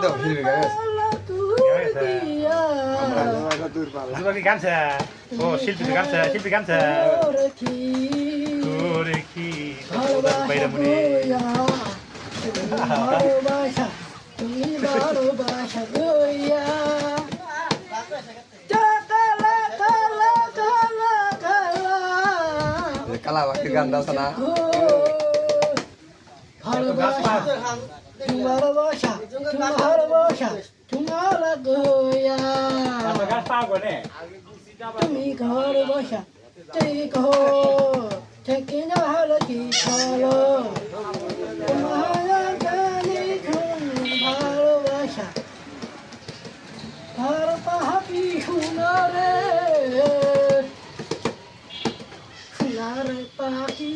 দাও ফিল্মে গান কি গানছে ও শিল্পী গানছে তোরে কি বাইরে মনে ভালোবাসা তুমি ভালোবাসা গইয়া কালা কালা কালা কালা কালা বাকি গান দাও না ভালোবাসা ভালোবাসা ভালোবাসা তোমার গইয়া তুমি ঘর বসা তুই কহ থেকে না হলো কি হলো তোমার জানি ভালোবাসা ভার পাহাবি সোনারে সোনার পাখি